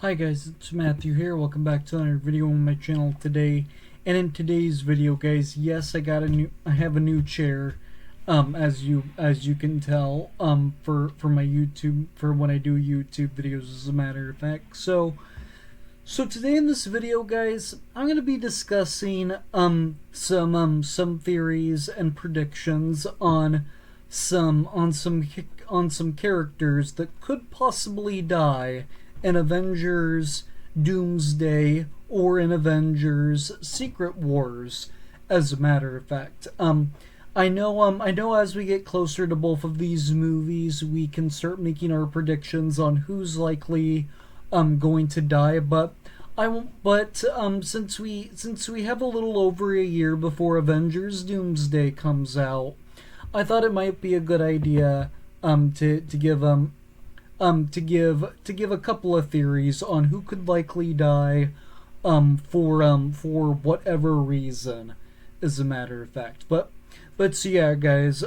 Hi guys, it's Matthew here. Welcome back to another video on my channel today. And in today's video, guys, yes, I have a new chair, as you can tell, for my YouTube, for when I do YouTube videos, as a matter of fact. So today in this video, guys, I'm gonna be discussing some theories and predictions on some characters that could possibly die in Avengers Doomsday or in Avengers Secret Wars, as a matter of fact. I know as we get closer to both of these movies, we can start making our predictions on who's likely going to die, but since we have a little over a year before Avengers Doomsday comes out, I thought it might be a good idea to give a couple of theories on who could likely die for whatever reason, as a matter of fact. But so yeah, guys,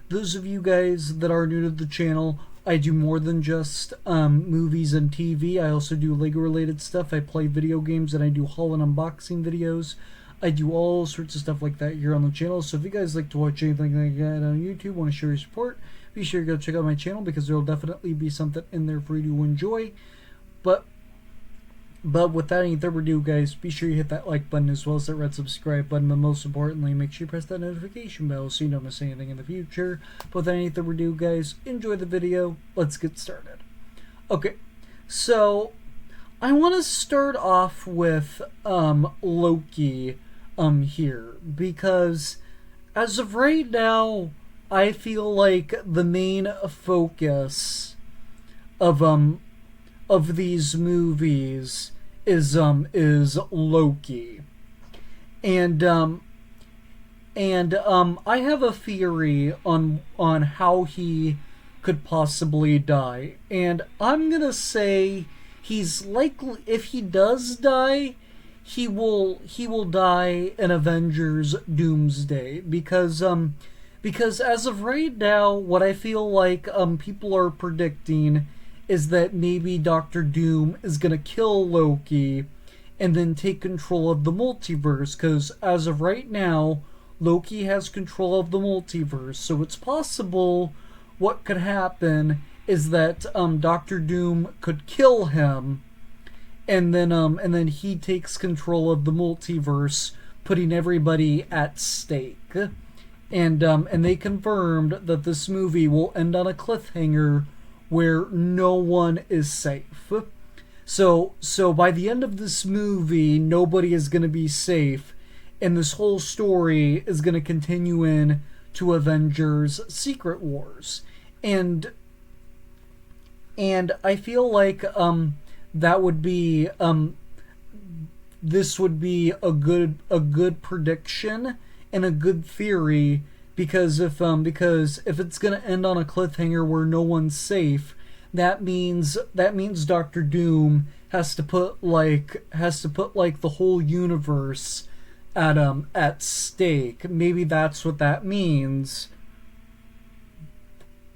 those of you guys that are new to the channel, I do more than just movies and TV. I also do Lego related stuff. I play video games and I do haul and unboxing videos. I do all sorts of stuff like that here on the channel. So if you guys like to watch anything like that on YouTube, want to show your support, be sure to go check out my channel, because there will definitely be something in there for you to enjoy. But without any further ado, guys, be sure you hit that like button as well as that red subscribe button. But most importantly, make sure you press that notification bell so you don't miss anything in the future. But without any further ado, guys, enjoy the video. Let's get started. Okay, so I want to start off with Loki here, because as of right now, I feel like the main focus of these movies is Loki, and I have a theory on how he could possibly die, and I'm gonna say he's likely, if he does die, he will die in Avengers Doomsday, because as of right now, what I feel like people are predicting is that maybe Doctor Doom is gonna kill Loki and then take control of the multiverse, because as of right now, Loki has control of the multiverse. So it's possible what could happen is that Doctor Doom could kill him, and then he takes control of the multiverse, putting everybody at stake. And they confirmed that this movie will end on a cliffhanger where no one is safe. So by the end of this movie, nobody is going to be safe, and this whole story is going to continue in to Avengers Secret Wars. And I feel like that would be this would be a good prediction and a good theory, because if it's gonna end on a cliffhanger where no one's safe, that means Doctor Doom has to put the whole universe at stake. Maybe that's what that means.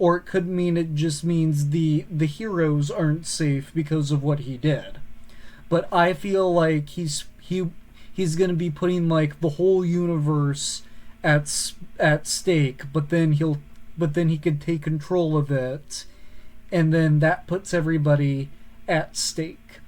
Or it could mean, it just means the heroes aren't safe because of what he did. But I feel like he's going to be putting like the whole universe at stake, but then he could take control of it, and then that puts everybody at stake.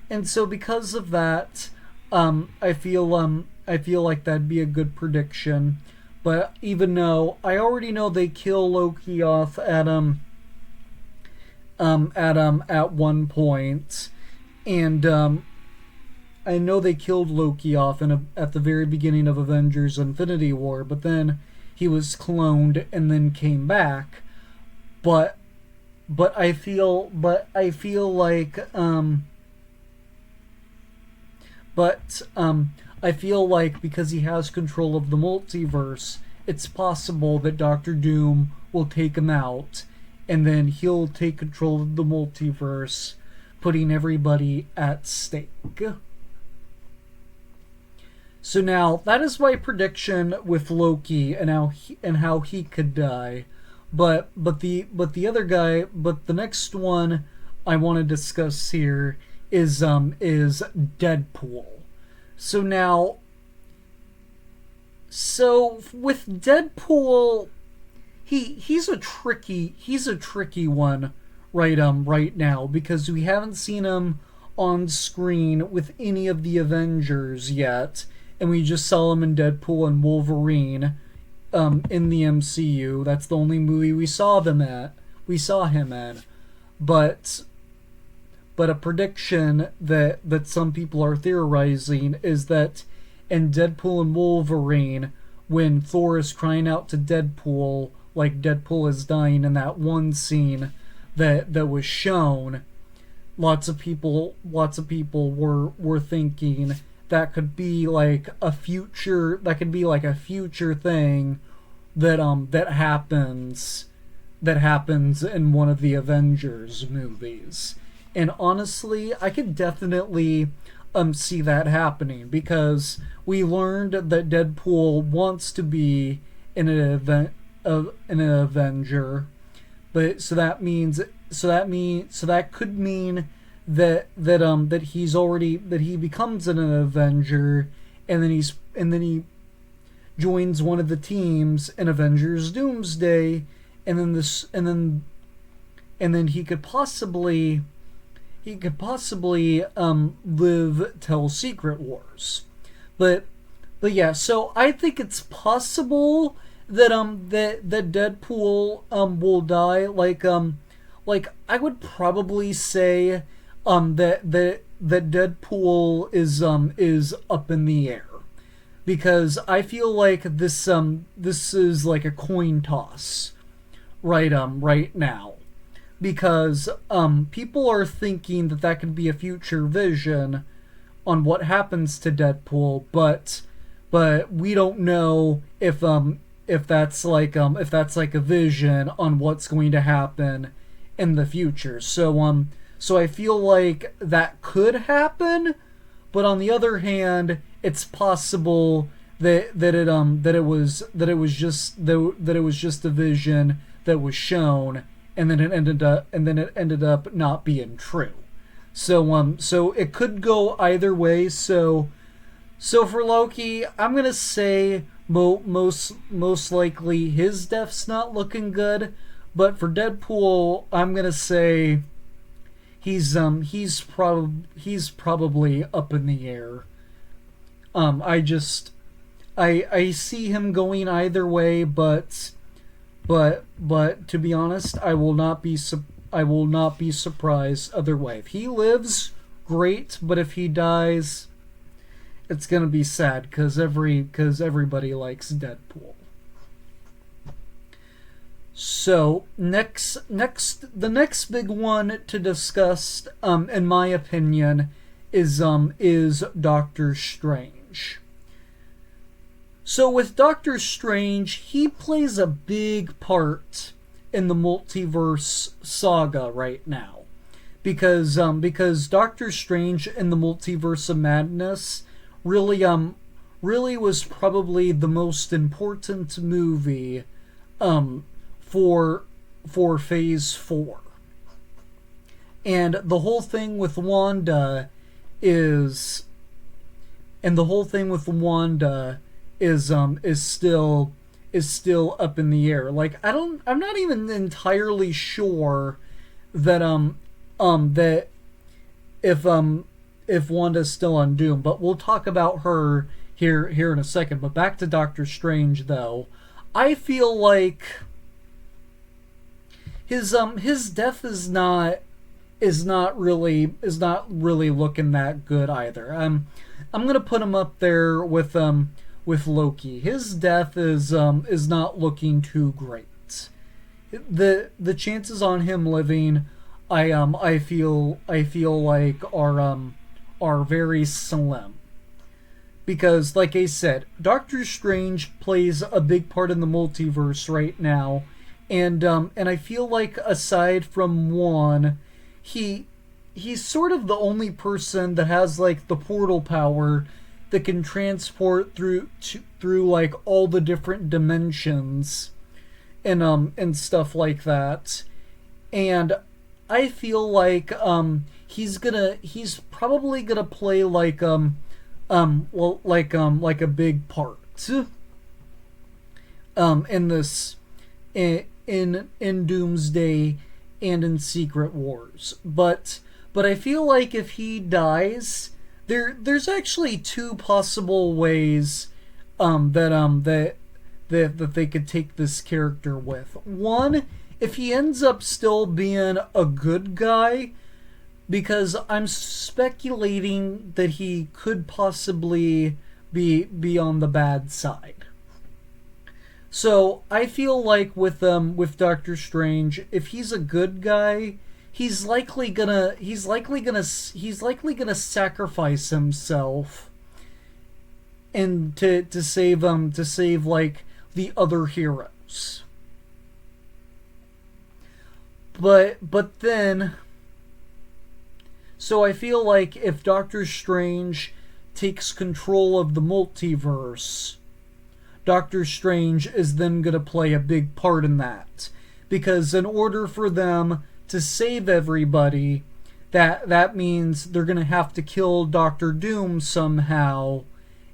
And so because of that, I feel like that'd be a good prediction. But even though I already know they kill Loki off at one point, and I know they killed Loki off at the very beginning of Avengers Infinity War, but then he was cloned and then came back. But I feel like I feel like because he has control of the multiverse, it's possible that Doctor Doom will take him out, and then he'll take control of the multiverse, putting everybody at stake. So now, that is my prediction with Loki and how he could die. But the next one I want to discuss here is Deadpool. So now, so with Deadpool, he's a tricky one right now, because we haven't seen him on screen with any of the Avengers yet, and we just saw him in Deadpool and Wolverine in the MCU. That's the only movie we saw him in. But a prediction that some people are theorizing is that in Deadpool and Wolverine, when Thor is crying out to Deadpool, like Deadpool is dying in that one scene that was shown, lots of people were thinking that could be like a future thing that happens in one of the Avengers movies. And honestly, I could definitely see that happening, because we learned that Deadpool wants to be an Avenger, but that could mean that he becomes an Avenger, and then he joins one of the teams in Avengers Doomsday, and then he could possibly live till Secret Wars. But yeah, so I think it's possible that that Deadpool will die. Like I would probably say that Deadpool is up in the air, because I feel like this is like a coin toss right now, because people are thinking that could be a future vision on what happens to Deadpool, but we don't know if that's like a vision on what's going to happen in the future. So I feel like that could happen, but on the other hand, it's possible that it was just a vision that was shown, and then it ended up not being true. So it could go either way. So for Loki, I'm gonna say most likely his death's not looking good, but for Deadpool, I'm gonna say he's probably up in the air. I see him going either way, but to be honest, I will not be surprised either way. If he lives, great, but if he dies, it's gonna be sad, because everybody likes Deadpool. So the next big one to discuss, in my opinion, is Doctor Strange. So with Doctor Strange, he plays a big part in the multiverse saga right now, because Doctor Strange in the Multiverse of Madness really was probably the most important movie for Phase 4. And the whole thing with Wanda is still up in the air. Like I'm not even entirely sure that that if Wanda's still on Doom, but we'll talk about her here in a second. But back to Doctor Strange, though. I feel like his death is not really looking that good either. I'm gonna put him up there with Loki. His death is not looking too great. The chances on him living, I feel like are very slim. Because, like I said, Doctor Strange plays a big part in the multiverse right now, and I feel like aside from Wong, he's sort of the only person that has like the portal power that can transport through like all the different dimensions and stuff like that. And I feel like he's probably gonna play like a big part in this in Doomsday and in Secret Wars. But I feel like if he dies, there's actually two possible ways that they could take this character with. One, if he ends up still being a good guy, because I'm speculating that he could possibly be on the bad side. So I feel like with Doctor Strange, if he's a good guy, he's likely gonna sacrifice himself and to save like the other heroes. But then, so I feel like if Doctor Strange takes control of the multiverse, Doctor Strange is then going to play a big part in that. Because in order for them to save everybody, that means they're going to have to kill Doctor Doom somehow,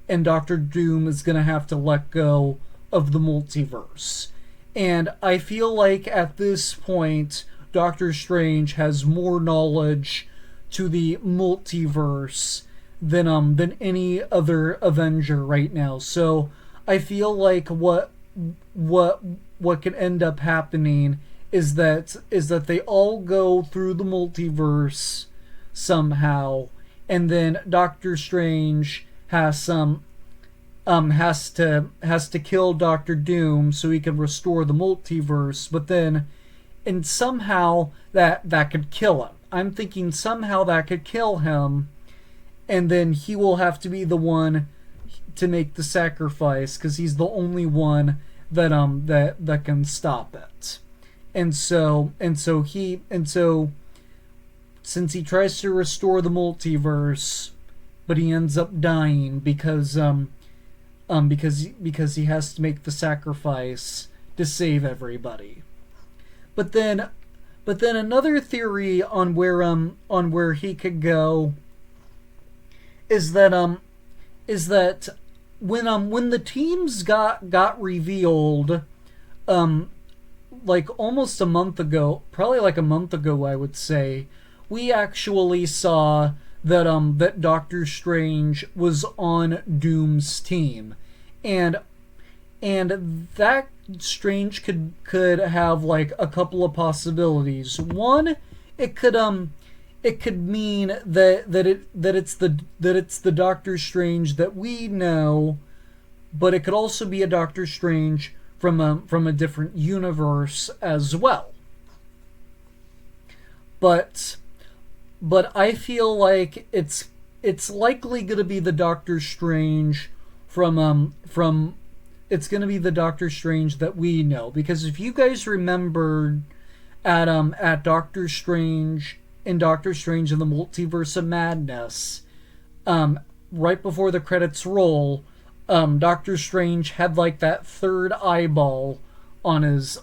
and Doctor Doom is going to have to let go of the multiverse. And I feel like at this point, Doctor Strange has more knowledge to the multiverse than any other Avenger right now. So I feel like what can end up happening is that they all go through the multiverse somehow, and then Doctor Strange has to kill Doctor Doom so he can restore the multiverse, but then and somehow that could kill him. I'm thinking somehow that could kill him, and then he will have to be the one to make the sacrifice because he's the only one that can stop it. And so since he tries to restore the multiverse, but he ends up dying because he has to make the sacrifice to save everybody. But then another theory on where he could go is that when the teams got revealed like almost a month ago, probably like a month ago I would say, we actually saw that Doctor Strange was on Doom's team. And that Strange could have like a couple of possibilities. One, it could mean that it's the Doctor Strange that we know, but it could also be a Doctor Strange from a different universe as well. But I feel like it's likely going to be the Doctor Strange from it's going to be the Doctor Strange that we know, because if you guys remembered at Doctor Strange and the Multiverse of Madness, right before the credits roll, Doctor Strange had like that third eyeball on his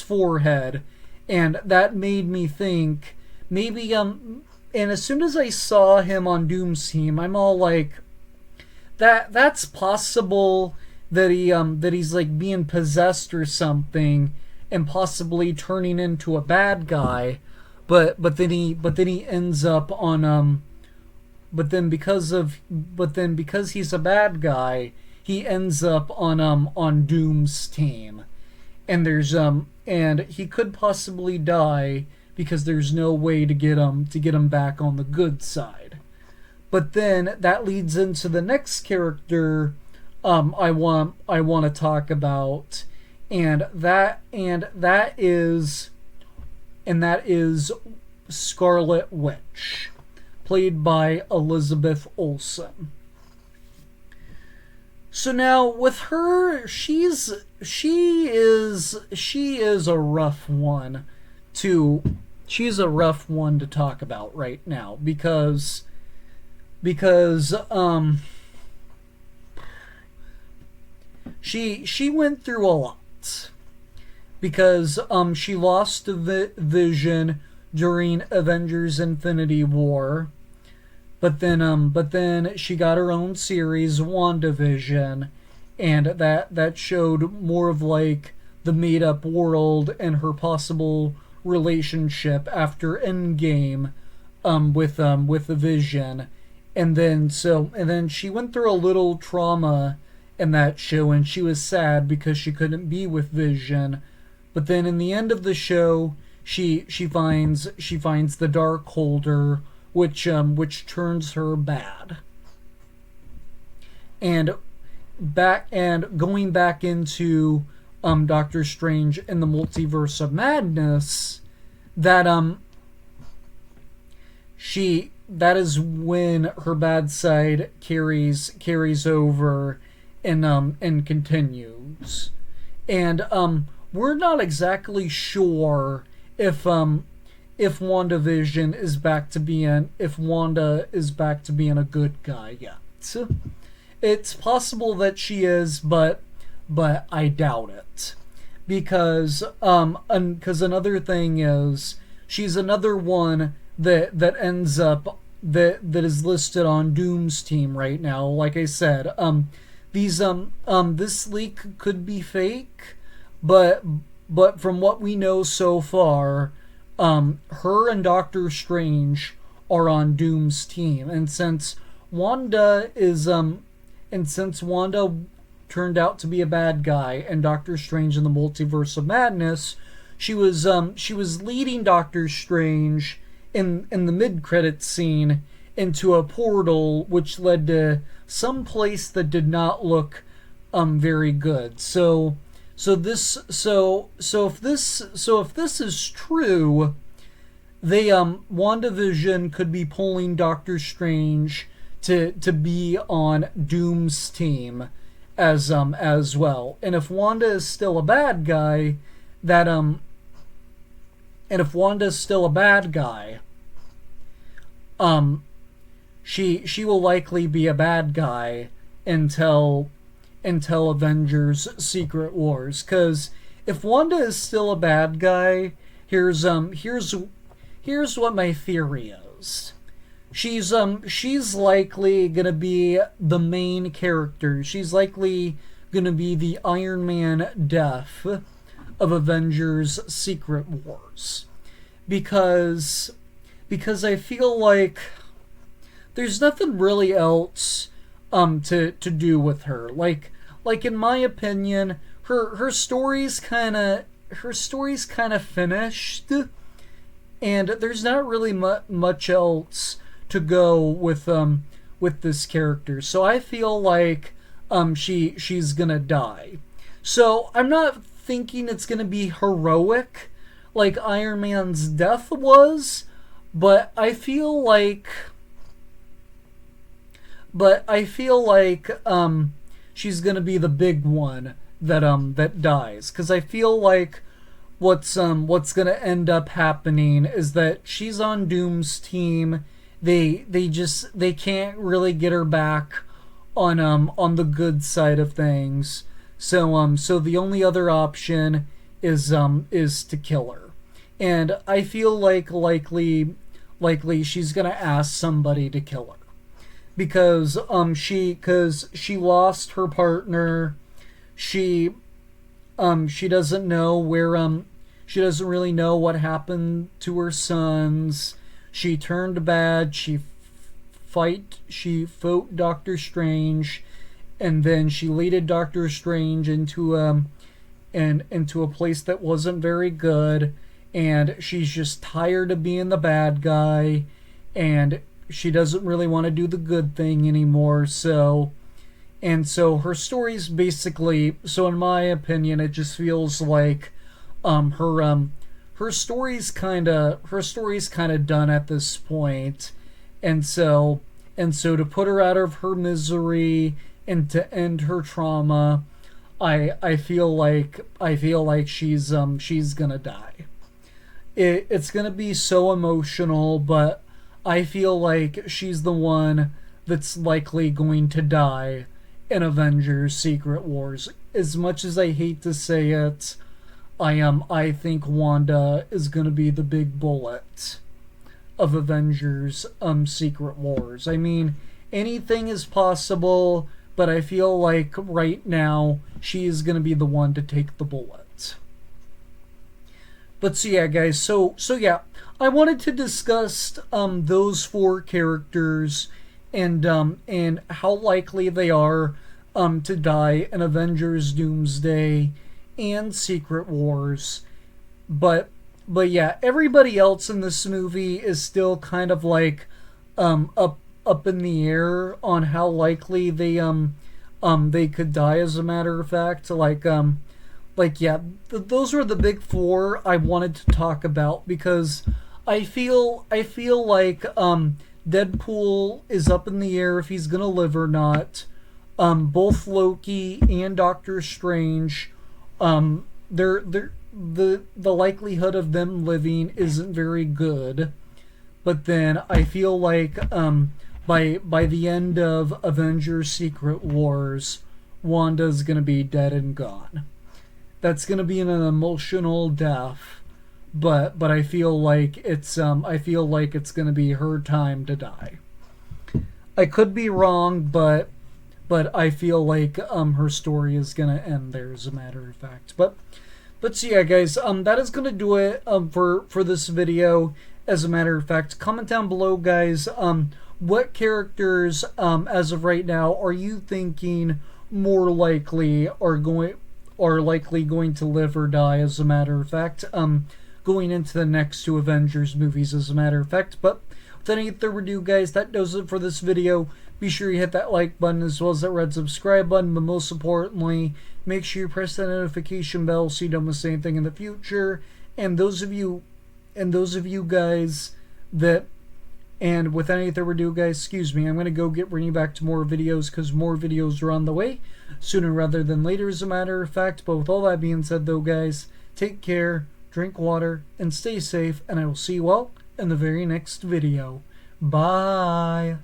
forehead, and that made me think maybe and as soon as I saw him on Doom's team, I'm all like, that's possible that he's like being possessed or something and possibly turning into a bad guy, but then he ends up on but then because he's a bad guy, he ends up on Doom's team, and there's and he could possibly die because there's no way to get him back on the good side. But then that leads into the next character I want to talk about, and that is Scarlet Witch, played by Elizabeth Olsen. So now with her, she is a rough one to talk about right now because she went through a lot, because she lost Vision during Avengers Infinity War. But then she got her own series, WandaVision, and that showed more of like the made up world and her possible relationship after Endgame, with the Vision. And then she went through a little trauma in that show, and she was sad because she couldn't be with Vision. But then in the end of the show, she finds the Darkholder, which turns her bad. And going back into Doctor Strange in the Multiverse of Madness, that she that is when her bad side carries over and continues. And we're not exactly sure if WandaVision is back to being if Wanda is back to being a good guy yet. It's possible that she is, but I doubt it. Because another thing is she's another one that ends up that is listed on Doom's team right now. Like I said, this leak could be fake, but from what we know so far, her and Doctor Strange are on Doom's team, and since Wanda turned out to be a bad guy and Doctor Strange in the Multiverse of Madness, she was leading Doctor Strange in the mid-credits scene into a portal which led to some place that did not look very good. So if this is true, WandaVision could be pulling Doctor Strange to be on Doom's team as well. And if Wanda is still a bad guy, she will likely be a bad guy until Avengers Secret Wars. Because if Wanda is still a bad guy, here's what my theory is. She's likely gonna be the main character. She's likely gonna be the Iron Man death of Avengers Secret Wars. Because I feel like there's nothing really else to do with her. Like in my opinion, her story's kinda finished, and there's not really much else to go with this character. So I feel like she's gonna die. So I'm not thinking it's gonna be heroic like Iron Man's death was, but I feel like she's gonna be the big one that dies. Because I feel like what's gonna end up happening is that she's on Doom's team. They can't really get her back on the good side of things. So the only other option is to kill her. And I feel like likely she's gonna ask somebody to kill her. Because she lost her partner. She doesn't know where she doesn't really know what happened to her sons. She turned bad. She fought Doctor Strange, and then she leaded Doctor Strange into a place that wasn't very good. And she's just tired of being the bad guy, and she doesn't really want to do the good thing anymore. So her story's basically, so in my opinion, it just feels like her story's kind of done at this point. And so to put her out of her misery and to end her trauma, I feel like she's gonna die. It's gonna be so emotional, but I feel like she's the one that's likely going to die in Avengers Secret Wars. As much as I hate to say it, I think Wanda is gonna be the big bullet of Avengers Secret Wars. I mean, anything is possible, but I feel like right now she is gonna be the one to take the bullet. But so yeah, guys. So yeah, I wanted to discuss those four characters and how likely they are to die in Avengers, Doomsday, and Secret Wars. But but yeah, everybody else in this movie is still kind of like up in the air on how likely they could die. As a matter of fact, like yeah, those were the big four I wanted to talk about because I feel like Deadpool is up in the air if he's gonna live or not. Both Loki and Doctor Strange, they're the likelihood of them living isn't very good. But then I feel like by the end of Avengers Secret Wars, Wanda's gonna be dead and gone. That's gonna be an emotional death, but I feel like it's gonna be her time to die. I could be wrong, but I feel like her story is gonna end there, as a matter of fact. But so yeah, guys, that is gonna do it for this video. As a matter of fact, comment down below, guys. What characters as of right now are you thinking more likely are likely going to live or die? As a matter of fact, going into the next two Avengers movies, as a matter of fact. But without any further ado, guys, that does it for this video. Be sure you hit that like button as well as that red subscribe button, but most importantly, make sure you press that notification bell so you don't miss anything in the future. And those of you guys that, and without any further ado, guys, excuse me, I'm gonna go bring you back to more videos because more videos are on the way sooner rather than later, as a matter of fact. But with all that being said, though, guys, take care, drink water, and stay safe, and I will see you all in the very next video. Bye.